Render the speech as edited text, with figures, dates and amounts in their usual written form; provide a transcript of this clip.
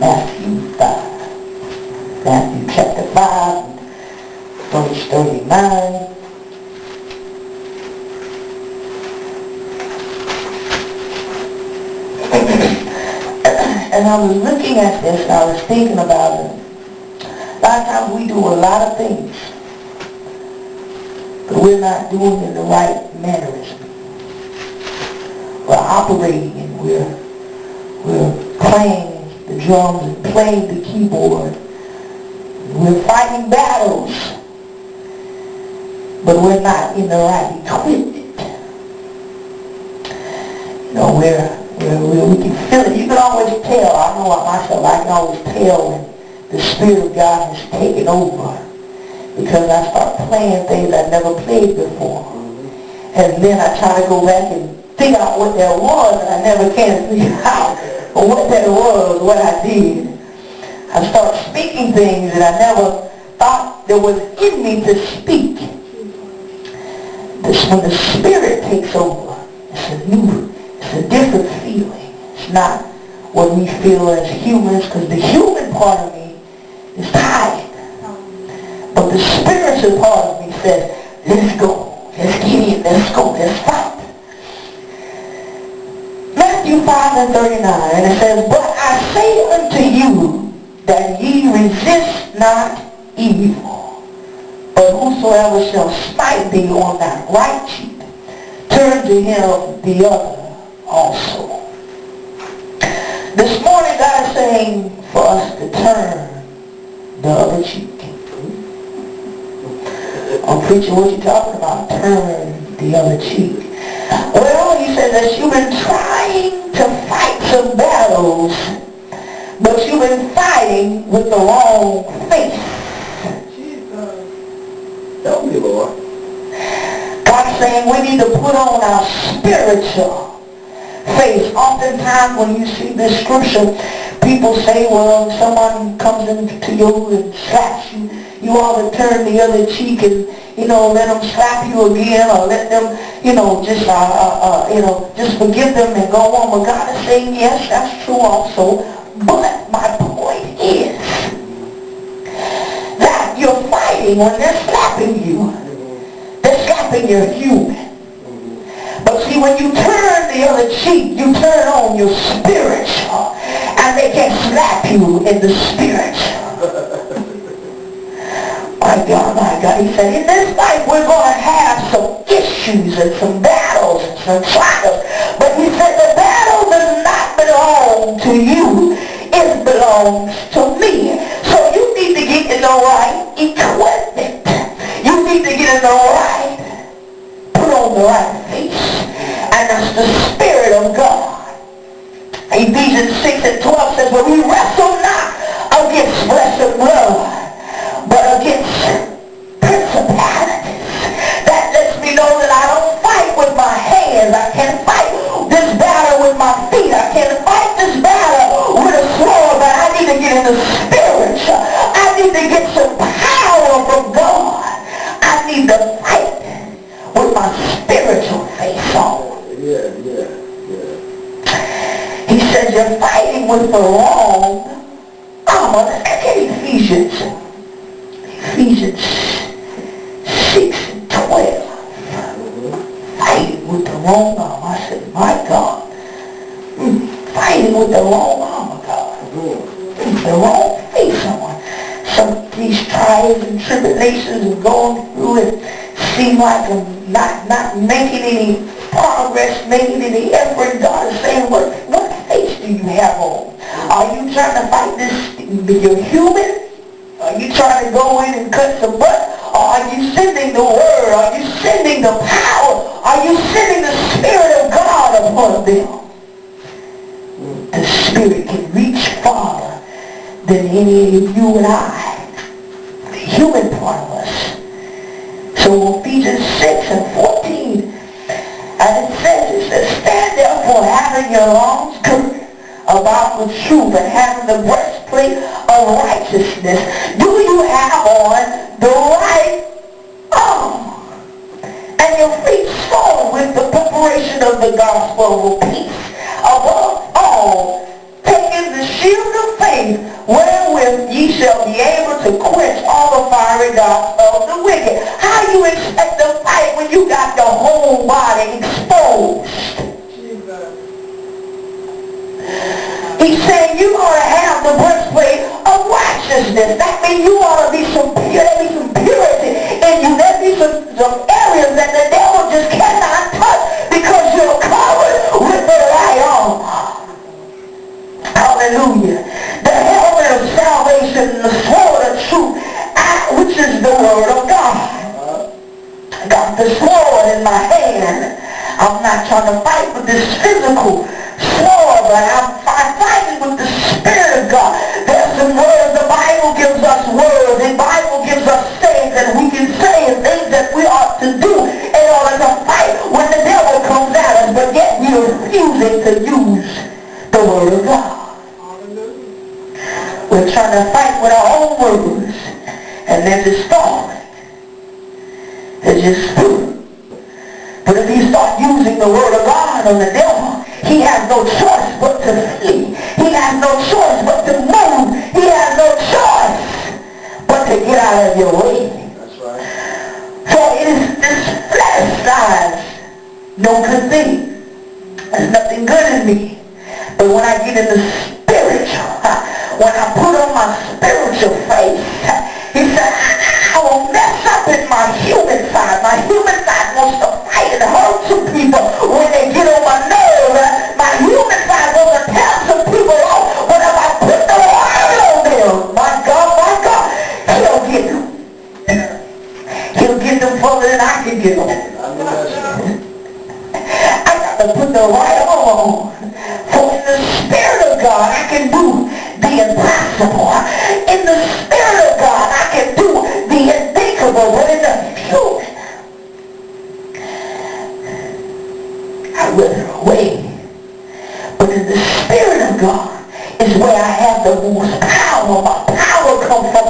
Matthew 5. Matthew chapter 5, verse 39. And I was looking at this and I was thinking about it. A lot of times we do a lot of things, but we're not doing it in the right mannerism. We're operating and we're playing the drums and playing the keyboard. We're fighting battles, but we're not in the right equipment. You know, we can feel it. You can always tell. I know myself, I can always tell when the Spirit of God has taken over, because I start playing things I never played before. And then I try to go back and figure out what that was, and I never can figure out what that was, what I did. I start speaking things that I never thought there was in me to speak. When the Spirit takes over, it's a different feeling. It's not what we feel as humans, because the human part of me is tired. But the spiritual part of me says, let's go, let's get in, let's go, let's fight. Matthew 5 and 39, and it says, but I say unto you that ye resist not evil, but whosoever shall smite thee on thy right cheek, turn to him the other also. This morning God is saying for us to turn the other cheek. I'm preaching what you're talking about, turn the other cheek. Well, he said that you've been trying to fight some battles, but you've been fighting with the wrong face. Help me, Lord. God's saying we need to put on our spiritual face. Oftentimes when you see this scripture, people say, well, if someone comes into you and slaps you, you ought to turn the other cheek and, let them slap you again, or let them, just forgive them and go on. But God is saying, yes, that's true also. But my point is that you're fighting when they're slapping you. They're slapping your human. But see, when you turn the other cheek, you turn on your spiritual, and they can slap you in the spiritual. My God, my God. He said, in this life we're going to have some issues and some battles and some trials. But he said the battle does not belong to you. It belongs to me. So you need to get in the right equipment. You need to get in the right, put on the right face. And that's the Spirit of God. Ephesians 6 and 12 says, but we wrestle not against flesh and blood, but against principalities. That lets me know that I don't fight with my hands. I can't fight this battle with my feet. I can't fight this battle with a sword, but I need to get in the spiritual. I need to get some power from God. I need to fight with my spiritual face on. Yeah. He says you're fighting with the wrong armor. Let's look at Ephesians 6 and 12. Fighting with the wrong armor. I said, my God. Fighting with the wrong armor, God. The wrong face on. Some of these trials and tribulations and going through it seem like I'm not making any progress, making any effort. God is saying, what face do you have on? Are you trying to fight this? You're human? Are you trying to go in and cut some butt? Or are you sending the word? Are you sending the power? Are you sending the Spirit of God upon them? The Spirit can reach farther than any of you and I, the human part of us. So Ephesians 6 and 14, and it says, stand therefore having your loins girded about with truth, and having the breastplate of righteousness. Do you have on the right arm? And your feet shod with the preparation of the gospel of peace. Above shall be able to quench all the fiery darts of the wicked. How you expect to fight when you got your whole body exposed? He's saying you ought to have the breastplate of righteousness. That means you ought to be some purity in you. There be some areas that the devil just cannot touch because you're covered with the right armor. Hallelujah. The helmet of salvation, the sword of truth, which is the word of God. I got the sword in my hand. I'm not trying to fight with this physical sword, but I'm fighting with the Spirit of God. There's some words. The Bible gives us words. The Bible gives us things that we can say and things that we ought to do in order to fight when the devil comes at us, but yet we are refusing to use the word of God. We're trying to fight with our own words, and they're just falling. They're just spewing. But if you start using the word of God on the devil, he has no choice but to flee. He has no choice but to move. He has no choice but to get out of your way. That's right. For it is this flesh size no good thing. There's nothing good in me. But when I get in the spiritual, when I put on my spiritual face, he said, I will mess up in my human side. My human side wants to fight and hurt some people when they get on my nerve. My human side wants to tear some people off. But if I put the word on them, my God, he'll get them further than I can get them. I got to put the right on. For in the Spirit of God, I can do the impossible. In the Spirit of God, I can do the unthinkable. But in the human, I wither away. But in the Spirit of God is where I have the most power. My power comes from